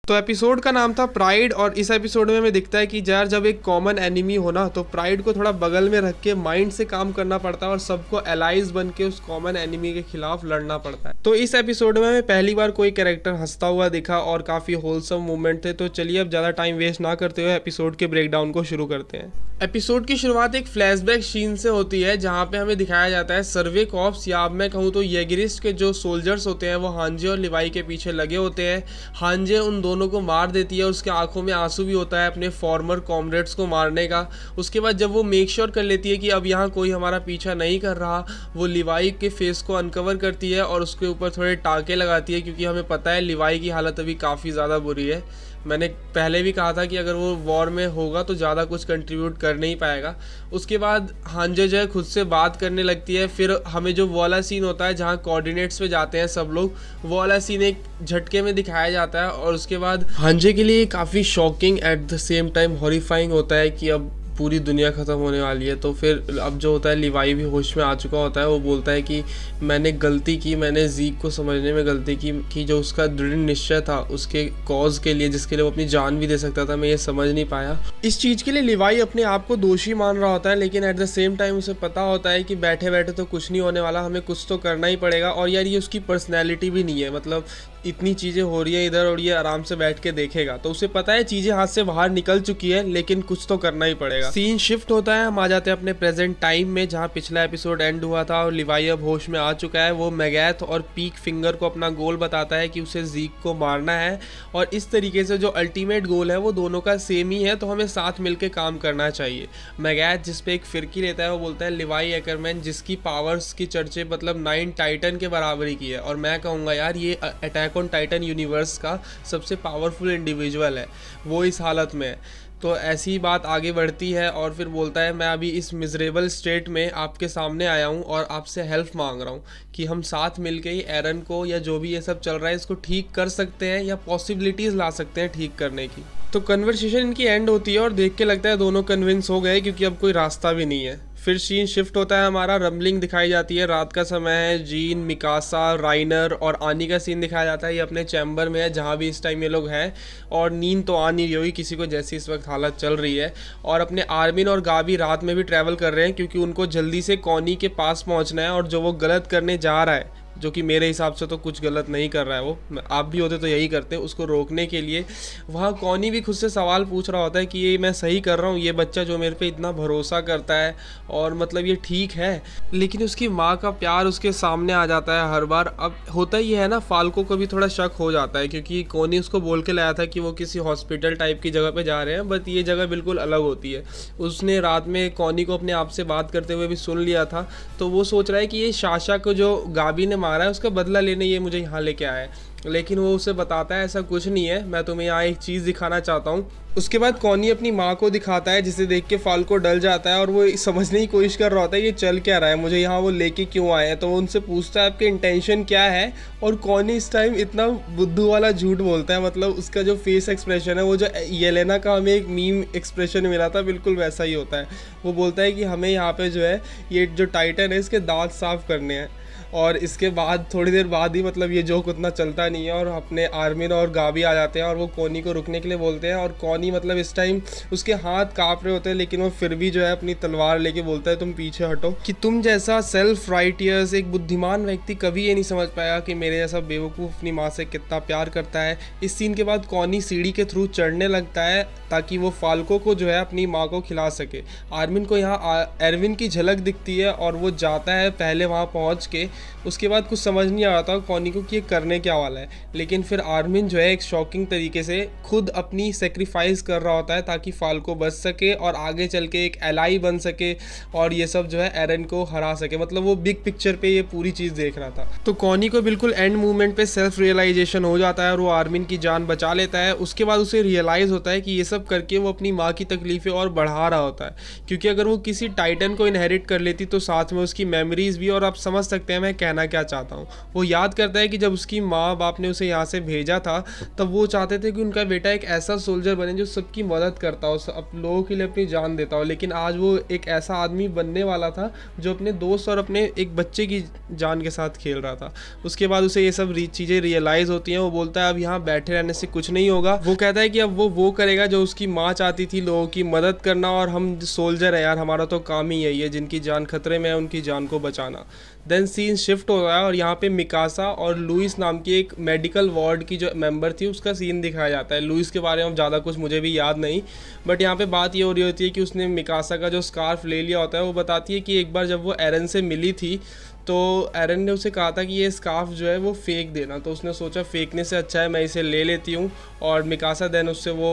तो एपिसोड का नाम था प्राइड, और इस एपिसोड में हमें दिखता है कि यार जब एक कॉमन एनिमी हो ना, तो प्राइड को थोड़ा बगल में रख के माइंड से काम करना पड़ता है और सबको एलाइज बन के उस कॉमन एनिमी के खिलाफ लड़ना पड़ता है। तो इस एपिसोड में हमें पहली बार कोई कैरेक्टर हंसता हुआ दिखा और काफ़ी होलसम मूवमेंट थे। तो चलिए अब ज़्यादा टाइम वेस्ट ना करते हुए एपिसोड के ब्रेकडाउन को शुरू करते हैं। एपिसोड की शुरुआत एक फ्लैशबैक सीन से होती है जहाँ पे हमें दिखाया जाता है सर्वे कॉप्स, या अब मैं कहूँ तो येगिरिस्ट के जो सोल्जर्स होते हैं वो हांजे और लिवाई के पीछे लगे होते हैं। हांजे उन दोनों को मार देती है, उसके आंखों में आंसू भी होता है अपने फॉर्मर कॉमरेड्स को मारने का। उसके बाद जब वो मेक श्योर कर लेती है कि अब यहाँ कोई हमारा पीछा नहीं कर रहा, वो लिवाई के फेस को अनकवर करती है और उसके ऊपर थोड़े टाँके लगाती है, क्योंकि हमें पता है लिवाई की हालत अभी काफ़ी ज़्यादा बुरी है। मैंने पहले भी कहा था कि अगर वो वॉर में होगा तो ज़्यादा कुछ कंट्रीब्यूट कर नहीं पाएगा। उसके बाद हांजे जो है खुद से बात करने लगती है। फिर हमें जो वो वाला सीन होता है जहाँ कोऑर्डिनेट्स पे जाते हैं सब लोग, वो वाला सीन एक झटके में दिखाया जाता है। और उसके बाद हांजे के लिए काफ़ी shocking at the same time horrifying होता है कि अब पूरी दुनिया ख़त्म होने वाली है। तो फिर अब जो होता है लिवाई भी होश में आ चुका होता है, वो बोलता है कि मैंने गलती की, मैंने ज़ीक को समझने में गलती की कि जो उसका दृढ़ निश्चय था उसके कॉज के लिए, जिसके लिए वो अपनी जान भी दे सकता था, मैं ये समझ नहीं पाया। इस चीज़ के लिए लिवाई अपने आप को दोषी मान रहा होता है, लेकिन एट द सेम टाइम उसे पता होता है कि बैठे बैठे तो कुछ नहीं होने वाला, हमें कुछ तो करना ही पड़ेगा। और यार ये उसकी पर्सनैलिटी भी नहीं है, मतलब इतनी चीज़ें हो रही है इधर और ये आराम से बैठ के देखेगा। तो उसे पता है चीज़ें हाथ से बाहर निकल चुकी है, लेकिन कुछ तो करना ही पड़ेगा। सीन शिफ्ट होता है, हम आ जाते हैं अपने प्रेजेंट टाइम में, जहाँ पिछला एपिसोड एंड हुआ था और लिवाई अब होश में आ चुका है। वो मैगैथ और पीक फिंगर को अपना गोल बताता है कि उसे ज़ीक को मारना है, और इस तरीके से जो अल्टीमेट गोल है वो दोनों का सेम ही है, तो हमें साथ मिलकर काम करना चाहिए। मैगैथ जिस पे एक फिरकी लेता है वो बोलता है लिवाई एकरमैन, जिसकी पावर्स की चर्चे मतलब 9 टाइटन के बराबरी की है, और मैं कहूँगा यार ये अटैक ऑन टाइटन यूनिवर्स का सबसे पावरफुल इंडिविजुअल है, वो इस हालत में है। तो ऐसी ही बात आगे बढ़ती है और फिर बोलता है मैं अभी इस मिजरेबल स्टेट में आपके सामने आया हूँ और आपसे हेल्प मांग रहा हूँ कि हम साथ मिलके ही एरन को या जो भी ये सब चल रहा है इसको ठीक कर सकते हैं या पॉसिबिलिटीज़ ला सकते हैं ठीक करने की। तो कन्वर्सेशन इनकी एंड होती है और देख के लगता है दोनों कन्विंस हो गए, क्योंकि अब कोई रास्ता भी नहीं है। फिर सीन शिफ्ट होता है, हमारा रम्बलिंग दिखाई जाती है, रात का समय है। जीन, मिकासा, राइनर और आनी का सीन दिखाया जाता है, ये अपने चैम्बर में है जहाँ भी इस टाइम ये लोग हैं, और नींद तो आ नहीं रही होगी किसी को जैसी इस वक्त हालत चल रही है। और अपने आर्मिन और गाबी रात में भी ट्रैवल कर रहे हैं, क्योंकि उनको जल्दी से कॉनी के पास पहुँचना है, और जो वो गलत करने जा रहा है, जो कि मेरे हिसाब से तो कुछ गलत नहीं कर रहा है वो, आप भी होते तो यही करते, उसको रोकने के लिए वहाँ कॉनी भी खुद से सवाल पूछ रहा होता है कि ये मैं सही कर रहा हूँ, ये बच्चा जो मेरे पे इतना भरोसा करता है और मतलब ये ठीक है। लेकिन उसकी माँ का प्यार उसके सामने आ जाता है हर बार। अब होता ही है ना, फाल्को को भी थोड़ा शक हो जाता है, क्योंकि कॉनी उसको बोल के लाया था कि वो किसी हॉस्पिटल टाइप की जगह पे जा रहे हैं, बट ये जगह बिल्कुल अलग होती है। उसने रात में कॉनी को अपने आप से बात करते हुए भी सुन लिया था, तो वो सोच रहा है कि ये शाशा को जो गाबी ने मारा है उसका बदला लेने ये मुझे यहाँ लेके आया है। लेकिन वो उसे बताता है ऐसा कुछ नहीं है, मैं तुम्हें यहाँ एक चीज़ दिखाना चाहता हूँ। उसके बाद कॉनी अपनी माँ को दिखाता है, जिसे देख के फाल्को डल जाता है और वो समझने की कोशिश कर रहा होता है ये चल क्या रहा है, मुझे यहाँ वो लेके क्यों आए हैं। तो वो उनसे पूछता है आपके इंटेंशन क्या है, और कॉनी इस टाइम इतना बुद्धू वाला झूठ बोलता है, मतलब उसका जो फेस एक्सप्रेशन है, वो जो येलेना का हमें एक मीम एक्सप्रेशन मिला था बिल्कुल वैसा ही होता है। वो बोलता है कि हमें यहाँ पे जो है ये जो टाइटन है इसके दांत साफ करने हैं। और इसके बाद थोड़ी देर बाद ही मतलब ये जोक उतना चलता नहीं है और अपने आर्मिन और गाबी आ जाते हैं और वो कॉनी को रुकने के लिए बोलते हैं। और कॉनी मतलब इस टाइम उसके हाथ काँप रहे होते हैं, लेकिन वो फिर भी जो है अपनी तलवार लेके बोलता है तुम पीछे हटो, कि तुम जैसा सेल्फ राइटियस एक बुद्धिमान व्यक्ति कभी ये नहीं समझ पाया कि मेरे जैसा बेवकूफ़ अपनी माँ से कितना प्यार करता है। इस सीन के बाद कॉनी सीढ़ी के थ्रू चढ़ने लगता है ताकि वो फाल्को को जो है अपनी माँ को खिला सके। आर्मिन को यहाँ एरविन की झलक दिखती है और वो जाता है पहले वहाँ पहुँच के। उसके बाद कुछ समझ नहीं आ रहा था कॉनी को कि ये करने क्या वाला है, लेकिन फिर आर्मिन जो है एक शॉकिंग तरीके से खुद अपनी सेक्रीफाइस कर रहा होता है ताकि फाल्को बच सके और आगे चल के एक एलाई बन सके और ये सब जो है एरन को हरा सके। मतलब वो बिग पिक्चर पे ये पूरी चीज़ देख रहा था। तो कॉनी को बिल्कुल एंड मूवमेंट पे सेल्फ रियलाइजेशन हो जाता है और वो आर्मिन की जान बचा लेता है। उसके बाद उसे रियलाइज़ होता है कि ये सब करके वो अपनी माँ की तकलीफ़ें और बढ़ा रहा होता है, क्योंकि अगर वो किसी टाइटन को इनहेरिट कर लेती तो साथ में उसकी मेमोरीज भी, और आप समझ सकते हैं मैं कहना क्या चाहता हूँ। वो याद करता है कि जब उसकी माँ बाप ने उसे यहाँ से भेजा था तब वो चाहते थे कि उनका बेटा एक ऐसा सोल्जर बने जो सबकी मदद करता हो, सब लोगों के लिए अपनी जान देता हो, लेकिन आज वो एक ऐसा आदमी बनने वाला था जो अपने दोस्त और अपने एक बच्चे की जान के साथ खेल रहा था। उसके बाद उसे ये सब चीज़ें रियलाइज़ होती हैं। वो बोलता है अब यहाँ बैठे रहने से कुछ नहीं होगा। वो कहता है कि अब वो करेगा जो उसकी माँ चाहती थी, लोगों की मदद करना, और हम सोल्जर है यार, हमारा तो काम ही यही है, जिनकी जान खतरे में है उनकी जान को बचाना। देन सीन शिफ्ट हो रहा है और यहाँ पे मिकासा और लुइस नाम की एक मेडिकल वार्ड की जो मेंबर थी उसका सीन दिखाया जाता है। लुइस के बारे में ज़्यादा कुछ मुझे भी याद नहीं, बट यहाँ पे बात ये हो रही होती है कि उसने मिकासा का जो स्कार्फ ले लिया होता है। वो बताती है कि एक बार जब वो एरन से मिली थी तो एरन ने उसे कहा था कि ये स्कार्फ जो है वो फेंक देना, तो उसने सोचा फेंकने से अच्छा है मैं इसे ले लेती हूँ। और मिकासा देन उससे वो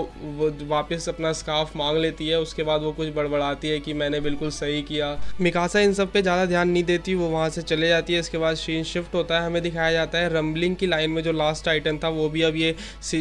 वापस अपना स्कार्फ मांग लेती है। उसके बाद वो कुछ बड़बड़ाती है कि मैंने बिल्कुल सही किया। मिकासा इन सब पे ज़्यादा ध्यान नहीं देती, वो वहाँ से चले जाती है। इसके बाद सीन शिफ्ट होता है, हमें दिखाया जाता है रंबलिंग की लाइन में जो लास्ट टाइटन था वो भी अब ये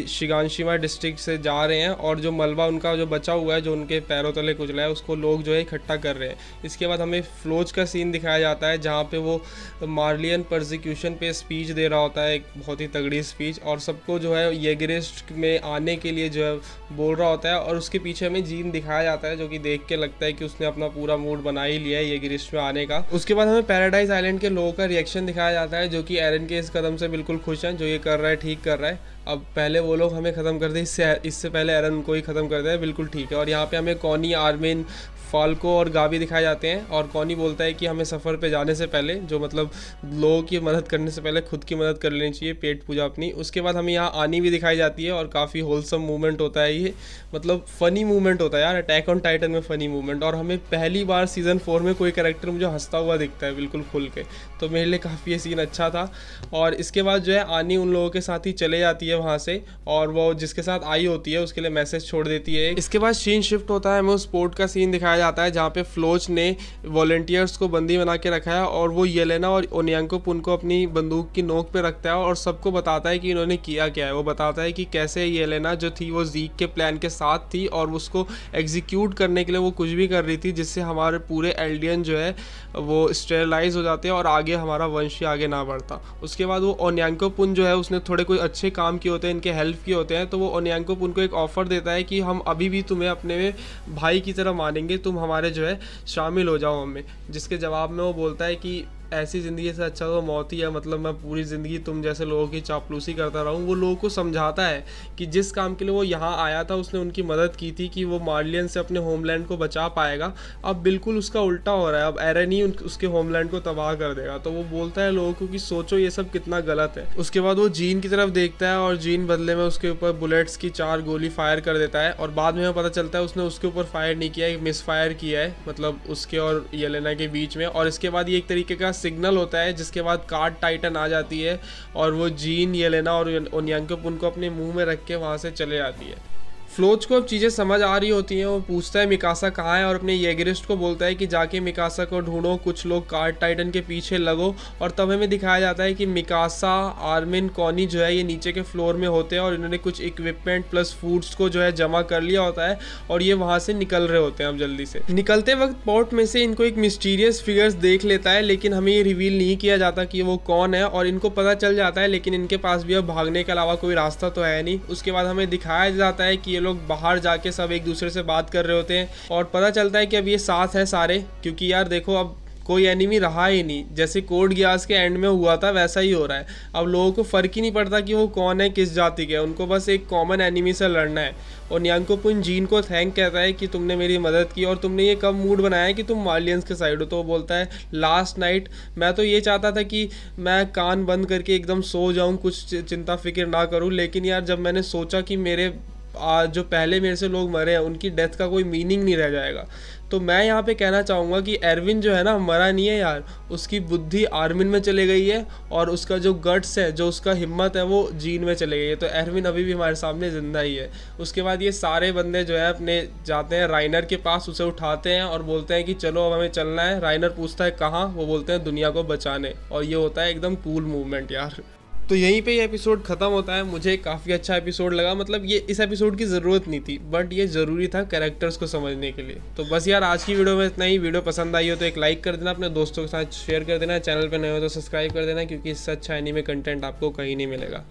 शिगानशिमा डिस्ट्रिक्ट से जा रहे हैं, और जो मलबा उनका जो बचा हुआ है जो उनके पैरों तले कुचला है उसको लोग जो है इकट्ठा कर रहे हैं। इसके बाद हमें फ्लोज का सीन दिखाया जाता है जहाँ पे वो मार्लियन परसिक्यूशन पे स्पीच दे रहा होता है, एक बहुत ही तगड़ी स्पीच, और सबको जो है येगरिस्ट में आने के लिए जो है बोल रहा होता है। और उसके पीछे हमें जीन दिखाया जाता है जो कि देख के लगता है कि उसने अपना पूरा मूड बना ही लिया है येगरिस्ट में आने का। उसके बाद हमें पैराडाइज आइलैंड के लोगों का रिएक्शन दिखाया जाता है जो कि एरन के इस कदम से बिल्कुल खुश हैं, जो ये कर रहा है ठीक कर रहा है। अब पहले वो लोग हमें ख़त्म कर दे, इससे पहले एरन उनको ही ख़त्म कर दे, बिल्कुल ठीक है। और यहाँ पे हमें कॉनी, आर्मिन, फाल्को और गाबी दिखाए जाते हैं। और कॉनी बोलता है कि हमें सफ़र पे जाने से पहले, जो मतलब लोगों की मदद करने से पहले खुद की मदद कर लेनी चाहिए, पेट पूजा अपनी। उसके बाद हमें यहाँ आनी भी दिखाई जाती है और काफ़ी होलसम मूवमेंट होता है ये, मतलब फ़नी मूवमेंट होता है यार, अटैक ऑन टाइटन में फ़नी मूवमेंट। और हमें पहली बार सीज़न 4 में कोई कैरेक्टर मुझे हंसता हुआ दिखता है बिल्कुल खुल के, तो मेरे लिए काफ़ी ये सीन अच्छा था। और इसके बाद जो है आनी उन लोगों के साथ ही चले जाती है वहाँ से, और वो जिसके साथ आई होती है उसके लिए मैसेज छोड़ देती है। इसके बाद सीन शिफ्ट होता है, हमें उस पोर्ट का सीन दिखाया जाता है जहाँ पे फ्लोच ने वॉलंटियर्स को बंदी बना के रखा है, और वो येलेना और ओनियांकोप उनको अपनी बंदूक की नोक पे रखता है और सबको बताता है कि इन्होंने किया क्या है। वो बताता है कि कैसे येलेना जो थी वो ज़ीक के प्लान के साथ थी और उसको एग्जीक्यूट करने के लिए वो कुछ भी कर रही थी, जिससे हमारे पूरे एल्डियन जो है वो स्टेरलाइज हो जाते हैं और आगे हमारा वंश ही आगे ना बढ़ता। उसके बाद वो ओनियांकोपुन जो है उसने थोड़े कोई अच्छे काम किए होते हैं, इनके हेल्प किए होते हैं, तो वो ओनियांकोपुन को एक ऑफ़र देता है कि हम अभी भी तुम्हें अपने में भाई की तरह मानेंगे, तुम हमारे जो है शामिल हो जाओ हमें। जिसके जवाब में वो बोलता है कि ऐसी ज़िंदगी से अच्छा तो मौत ही है, मतलब मैं पूरी ज़िंदगी तुम जैसे लोगों की चापलूसी करता रहूँ। वो लोगों को समझाता है कि जिस काम के लिए वो यहाँ आया था उसने उनकी मदद की थी कि वो मार्लियन से अपने होमलैंड को बचा पाएगा। अब बिल्कुल उसका उल्टा हो रहा है, अब एरन ही उसके होमलैंड को तबाह कर देगा। तो वो बोलता है लोगों को कि सोचो ये सब कितना गलत है। उसके बाद वो जीन की तरफ देखता है और जीन बदले में उसके ऊपर बुलेट्स की 4 गोली फायर कर देता है, और बाद में पता चलता है उसने उसके ऊपर फायर नहीं किया है, मिस फायर किया है, मतलब उसके और येलेना के बीच में। और इसके बाद ये एक तरीके का सिग्नल होता है, जिसके बाद कार्ड टाइटन आ जाती है और वो जीन, येलेना और ओनियांकोप उनको अपने मुंह में रख के वहाँ से चले जाती है। फ्लोच को अब चीज़ें समझ आ रही होती हैं, वो पूछता है मिकासा कहाँ है और अपने येगरिस्ट को बोलता है कि जाके मिकासा को ढूंढो, कुछ लोग कार्ड टाइटन के पीछे लगो। और तब हमें दिखाया जाता है कि मिकासा, आर्मिन, कॉनी जो है ये नीचे के फ्लोर में होते हैं और इन्होंने कुछ इक्विपमेंट प्लस फूड्स को जो है जमा कर लिया होता है और ये वहाँ से निकल रहे होते हैं। अब जल्दी से निकलते वक्त पोर्ट में से इनको एक मिस्टीरियस फिगर्स देख लेता है, लेकिन हमें ये रिवील नहीं किया जाता कि वो कौन है, और इनको पता चल जाता है लेकिन इनके पास भी अब भागने के अलावा कोई रास्ता तो है नहीं। उसके बाद हमें दिखाया जाता है कि लोग बाहर जाके सब एक दूसरे से बात कर रहे होते हैं और पता चलता है कि अब ये साथ है सारे, क्योंकि यार देखो अब कोई एनिमी रहा ही नहीं, जैसे कोड गियास के एंड में हुआ था वैसा ही हो रहा है। अब लोगों को फ़र्क ही नहीं पड़ता कि वो कौन है, किस जाति के, उनको बस एक कॉमन एनिमी से लड़ना है। और ओनियांकोपुन जीन को थैंक कहता है कि तुमने मेरी मदद की और तुमने ये कब मूड बनाया कि तुम मार्लियंस के साइड हो। तो वो बोलता है लास्ट नाइट मैं तो ये चाहता था कि मैं कान बंद करके एकदम सो जाऊँ, कुछ चिंता फिक्र ना करूँ, लेकिन यार जब मैंने सोचा कि मेरे जो पहले मेरे से लोग मरे हैं उनकी डेथ का कोई मीनिंग नहीं रह जाएगा, तो मैं यहाँ पे कहना चाहूँगा कि एरविन जो है ना मरा नहीं है यार, उसकी बुद्धि आर्मिन में चले गई है और उसका जो गट्स है, जो उसका हिम्मत है वो जीन में चले गई है। तो एरविन अभी भी हमारे सामने ज़िंदा ही है। उसके बाद ये सारे बंदे जो है अपने जाते हैं राइनर के पास, उसे उठाते हैं और बोलते हैं कि चलो अब हमें चलना है। राइनर पूछता है कहाँ, वो बोलते हैं दुनिया को बचाने, और ये होता है एकदम कूल मूवमेंट यार। तो यहीं पे ये एपिसोड ख़त्म होता है। मुझे काफ़ी अच्छा एपिसोड लगा, मतलब ये इस एपिसोड की ज़रूरत नहीं थी बट ये ज़रूरी था कैरेक्टर्स को समझने के लिए। तो बस यार आज की वीडियो में इतना ही। वीडियो पसंद आई हो तो एक लाइक कर देना, अपने दोस्तों के साथ शेयर कर देना, चैनल पर नए हो तो सब्सक्राइब कर देना, क्योंकि इससे अच्छा एनीमे कंटेंट आपको कहीं नहीं मिलेगा।